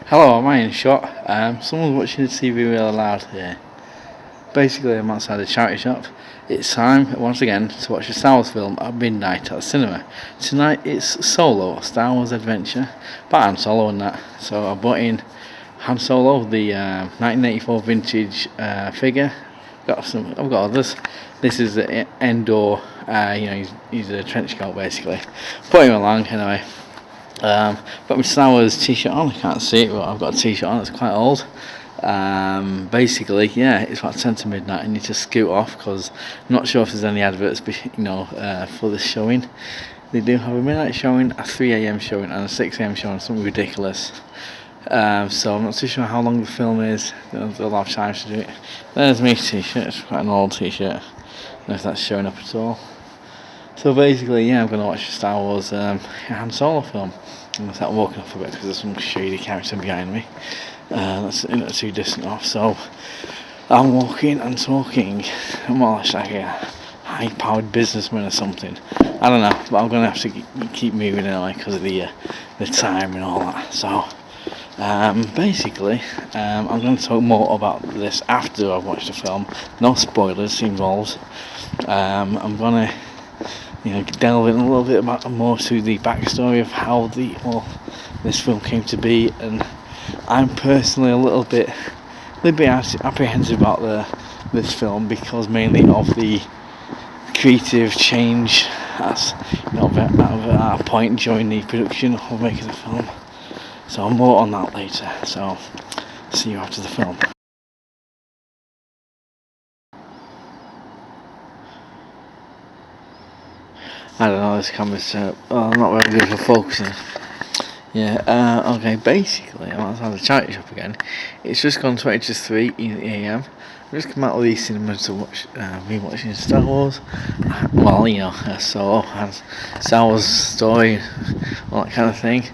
Hello, am I in shot? Someone's watching the TV really loud here. Basically, I'm outside the charity shop. It's time, once again, to watch a Star Wars film at midnight at the cinema. Tonight it's Solo, Star Wars Adventure, by Han Solo and that. So I bought in Han Solo, the 1984 vintage figure. I've got others. This is the Endor, he's a trench coat basically. Put him along anyway. Got my Star Wars t-shirt on. I can't see it, but I've got a t-shirt on. It's quite old. Basically, yeah, it's about 10 to midnight. I need to scoot off because I'm not sure if there's any adverts, for this showing. They do have a midnight showing, a 3 a.m. showing, and a 6 a.m. showing. Something ridiculous. So I'm not too sure how long the film is. They'll have time to do it. There's my t-shirt. It's quite an old t-shirt. I don't know if that's showing up at all. So basically, yeah, I'm going to watch the Star Wars Han Solo film. I'm going to start walking off a bit because there's some shady character behind me. That's not too distant off. So I'm walking and talking. I'm more like a high-powered businessman or something. I don't know, but I'm going to have to keep moving anyway because of the time and all that. So basically, I'm going to talk more about this after I've watched the film. No spoilers involved. I'm going to delve in a little bit more to the backstory of how this film came to be, and I'm personally a little bit apprehensive about this film because mainly of the creative change that's at a point during the production of making the film. So more on that later. So see you after the film. I don't know, this camera's not very good for focusing. Yeah, okay, basically, I'm outside the charity shop again. It's just gone 20 to 3 in the AM. I've just come out of the cinema to watch, rewatching Star Wars. Solo, Star Wars story, all that kind of thing.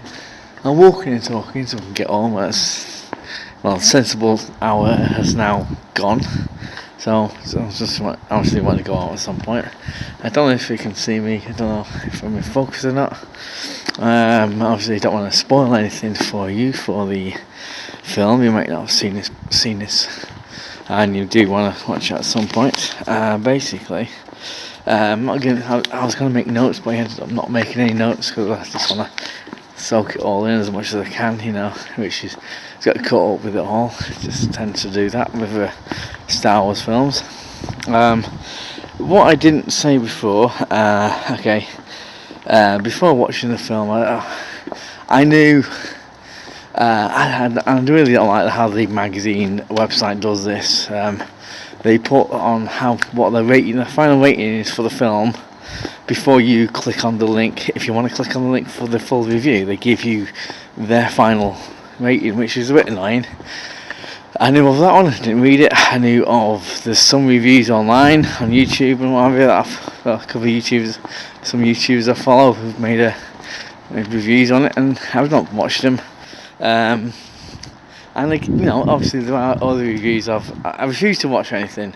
I'm walking and talking so we can get home. The sensible hour has now gone. So I just obviously want to go out at some point. I don't know if you can see me. I don't know if I'm in focus or not. Obviously, I don't want to spoil anything for you for the film. You might not have seen this, and you do want to watch it at some point. Basically, I was going to make notes, but I ended up not making any notes because I just want to soak it all in as much as I can, which is got caught up with it all. I just tend to do that with Star Wars films. What I didn't say before, before watching the film, I knew I really don't like how the magazine website does this. They put on what the final rating is for the film before you click on the link. If you want to click on the link for the full review, they give you their final rating, which is a bit annoying. I knew of that one, I didn't read it. I knew there's some reviews online on YouTube and whatever that a couple of some YouTubers I follow who've made reviews on it, and I've not watched them. And obviously there are other reviews I refuse to watch anything.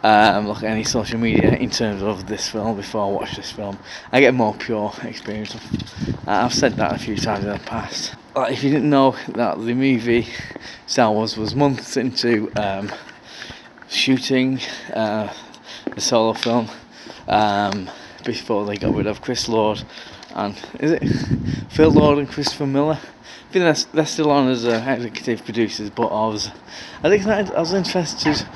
Look at any social media in terms of this film before I watch this film. I get a more pure experience. I've said that a few times in the past. If you didn't know that the movie Star Wars was months into shooting the Solo film before they got rid of Chris Lord and is it Phil Lord and Christopher Miller? I think they're still on as executive producers, but I was interested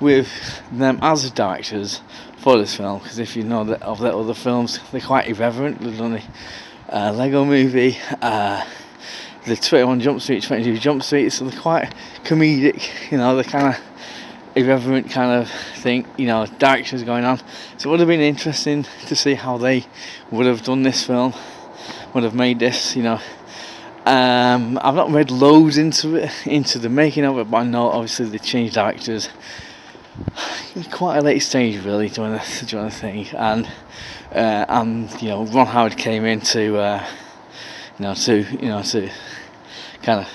with them as directors for this film because if you know that of their other films, they're quite irreverent. They've done the Lego Movie, the 21 Jump Street, 22 Jump Street, so they're quite comedic. The kind of irreverent kind of thing. Directions going on. So it would have been interesting to see how they would have done this film, would have made this. I've not read loads into the making of it, but I know obviously they changed directors quite a late stage really during the thing, and Ron Howard came in to kind of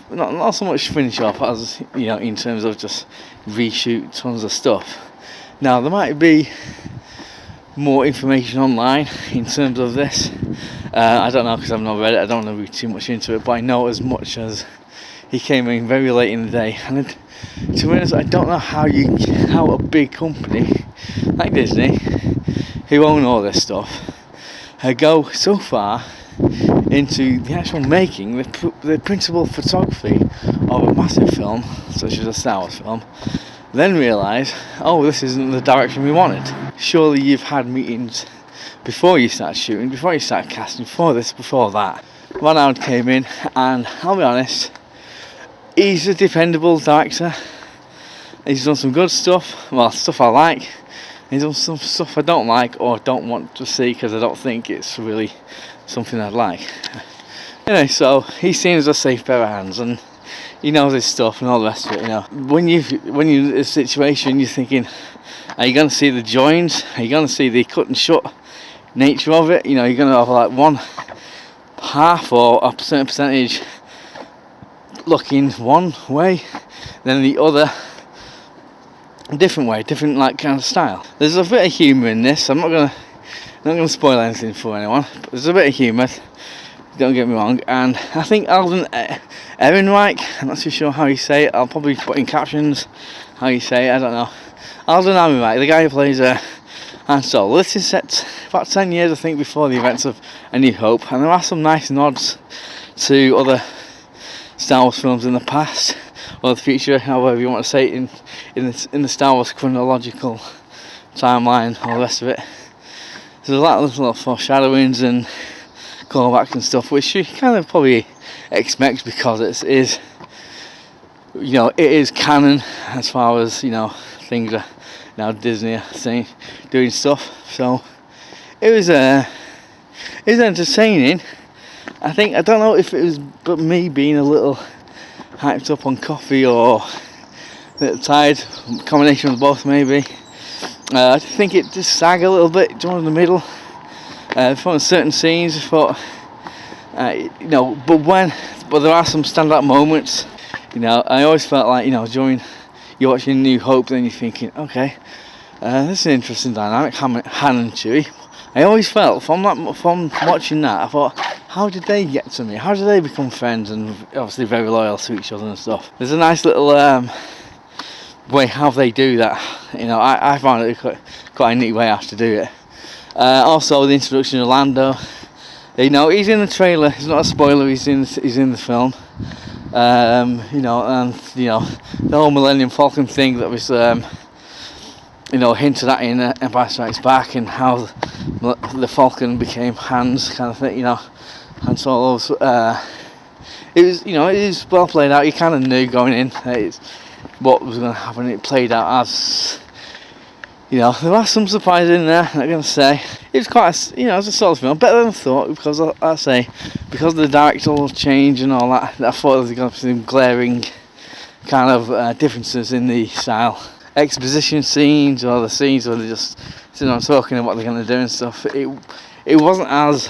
not so much finish off as in terms of just reshoot tons of stuff. Now there might be more information online in terms of this. I don't know because I've not read it. I don't want to read too much into it, but I know as much as he came in very late in the day, and to be honest, I don't know how a big company like Disney, who own all this stuff, go so far into the actual making, the principal photography of a massive film such as a Star Wars film, then realise, oh, this isn't the direction we wanted. Surely you've had meetings before you start shooting, before you start casting, before this, before that. Ron Howard came in, and I'll be honest, he's a dependable director. He's done some good stuff, well, stuff I like. He's done some stuff I don't like or don't want to see because I don't think it's really something I'd like. Anyway, so he's seen as a safe pair of hands, and he knows his stuff and all the rest of it. You know, when you're in a situation, you're thinking, are you going to see the joins? Are you going to see the cut and shut nature of it? You know, you're going to have like one half or a certain percentage looking one way, then the other a different way, different like kind of style. There's a bit of humour in this. I'm not gonna spoil anything for anyone, but there's a bit of humour, don't get me wrong. And I think Alden Ehrenreich, I'm not too sure how you say it, I'll probably put in captions how you say it, I don't know. Alden Ehrenreich, the guy who plays Han Solo. This is set about 10 years I think before the events of A New Hope, and there are some nice nods to other Star Wars films in the past or the future, however you want to say it, in the Star Wars chronological timeline, all the rest of it. There's a lot of little foreshadowings and callbacks and stuff, which you kind of probably expect because it is, you know, it is canon as far as, you know, things are now Disney are saying, doing stuff. So it was entertaining. I don't know if it was but me being a little hyped up on coffee or a little tired, combination of both maybe. I think it just sagged a little bit during the middle. From certain scenes, I thought, you know, but there are some standout moments. You know, I always felt like, you know, during you're watching New Hope, then you're thinking, okay, this is an interesting dynamic, Han and Chewie. I always felt from watching that, I thought, how did they get to me? How did they become friends and obviously very loyal to each other and stuff? There's a nice little way how they do that. You know, I found it quite a neat way how to do it. Also, the introduction of Lando. You know, he's in the trailer. It's not a spoiler. He's in the film. You know, and you know the whole Millennium Falcon thing that was you know, hinted at in Empire Strikes Back, and how the Falcon became Han's kind of thing. You know, Han Solo's. It was, you know, it is well played out. You kind of knew going in what was going to happen. It played out as, you know, there was some surprises in there. I'm not going to say it was quite, you know, it was a solid film, better than I thought, because I say because of the directorial change and all that. I thought there was going to be some glaring kind of differences in the style. Exposition scenes or the scenes where they're just sitting on talking about what they're going to do and stuff. It wasn't as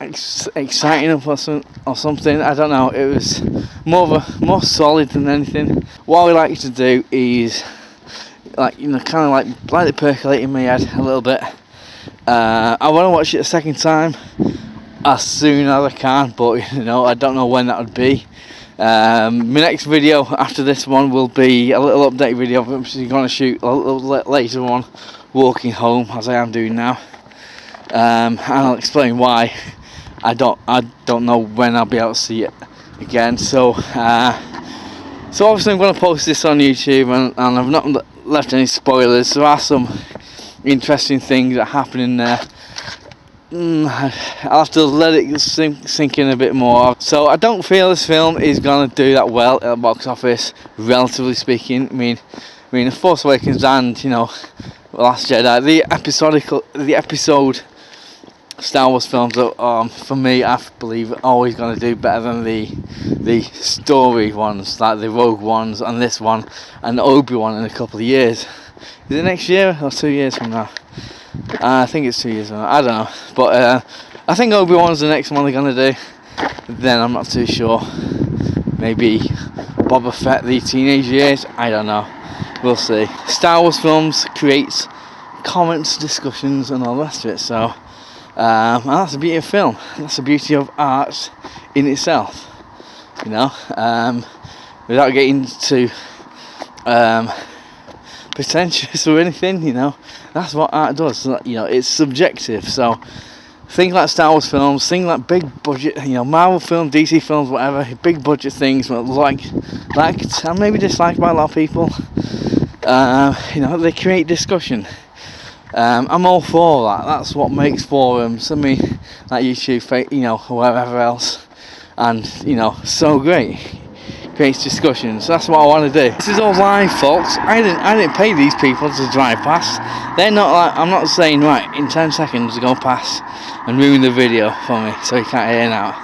exciting or something. I don't know. It was more solid than anything. What I like to do is, like, you know, kind of like let it percolate in my head a little bit. I want to watch it a second time as soon as I can, but you know, I don't know when that would be. My next video after this one will be a little update video. I'm actually going to shoot a little later on walking home, as I am doing now, and I'll explain why. I don't know when I'll be able to see it again. So obviously I'm going to post this on YouTube, and I've not left any spoilers. There are some interesting things that happen in there. I'll have to let it sink in a bit more. So I don't feel this film is going to do that well at the box office, relatively speaking. I mean, The Force Awakens and, you know, Last Jedi, the episode Star Wars films are, for me, I believe, always going to do better than the story ones, like the Rogue ones and this one and Obi-Wan in a couple of years. Is it next year or 2 years from now? I think it's 2 years from now. I don't know, but I think Obi-Wan's the next one they're going to do. Then I'm not too sure. Maybe Boba Fett, the teenage years. I don't know. We'll see. Star Wars films creates comments, discussions, and all the rest of it. So. And that's the beauty of film. That's the beauty of art in itself. you know, without getting too pretentious or anything, you know. That's what art does, you know, it's subjective. So think like Star Wars films, think like big budget, you know, Marvel films, DC films, whatever, big budget things, liked and maybe disliked by a lot of people. You know, they create discussion. I'm all for that. That's what makes forums, like YouTube, you know, or whatever else, and you know, so great. Creates discussion. So that's what I want to do. This is all live, folks. I didn't pay these people to drive past. They're not like, I'm not saying right in 10 seconds go past and ruin the video for me so you can't hear now.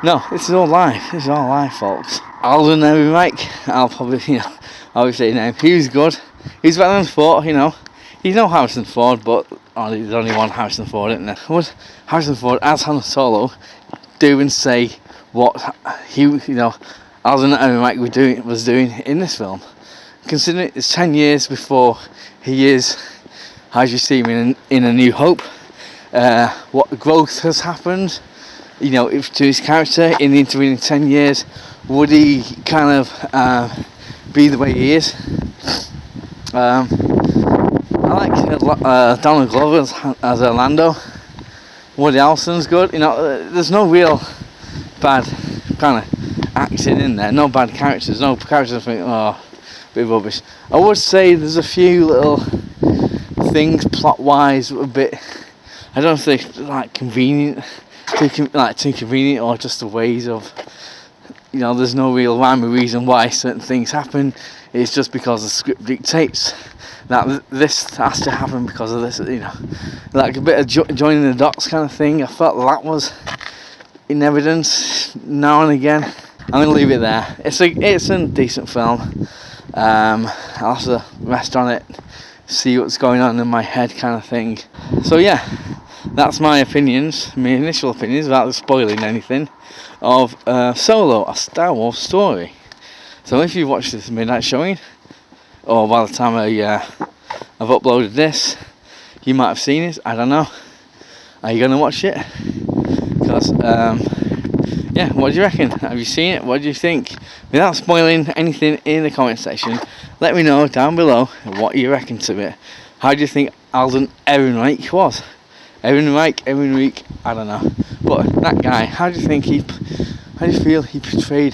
No, this is all live. This is all live, folks. Alden Ehrenreich, I'll probably, you know, obviously his name. He was good. He's better than Ford, you know. He's no Harrison Ford, but there's only one Harrison Ford, isn't there? Would Harrison Ford as Han Solo do and say what he, you know, Alden Ehrenreich was doing in this film? Considering it's 10 years before he is, as you see him in A New Hope, what growth has happened, you know, to his character in the intervening 10 years. Would he kind of be the way he is? I like Donald Glover as Orlando. Woody Harrelson's good. You know, there's no real bad kind of acting in there. No bad characters. No characters I think, oh, a bit rubbish. I would say there's a few little things plot-wise a bit, I don't think like convenient, too convenient, or just the ways of, you know, there's no real rhyme or reason why certain things happen. It's just because the script dictates that this has to happen because of this, you know, like a bit of joining the dots kind of thing. I felt that was in evidence now and again. I'm going to leave it there. It's a decent film. I'll have to rest on it, see what's going on in my head kind of thing. So yeah, that's my opinions, my initial opinions, without spoiling anything, of Solo, a Star Wars story. So if you watched this midnight showing, or by the time I've uploaded this, you might have seen it, I don't know. Are you going to watch it? Because, yeah, what do you reckon? Have you seen it? What do you think? Without spoiling anything in the comment section, let me know down below what you reckon to it. How do you think Alden Ehrenreich was? Ehrenreich, I don't know. But that guy, how do you feel he portrayed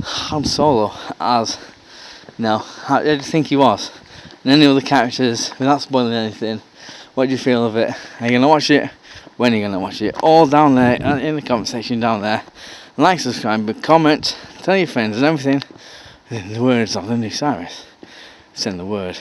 Han Solo as? No, how do you think he was? And any other characters, without spoiling anything, what do you feel of it? Are you going to watch it? When are you going to watch it? All down there, in the comment section down there. Like, subscribe, comment, tell your friends and everything. In the words of the new Cyrus, send the word.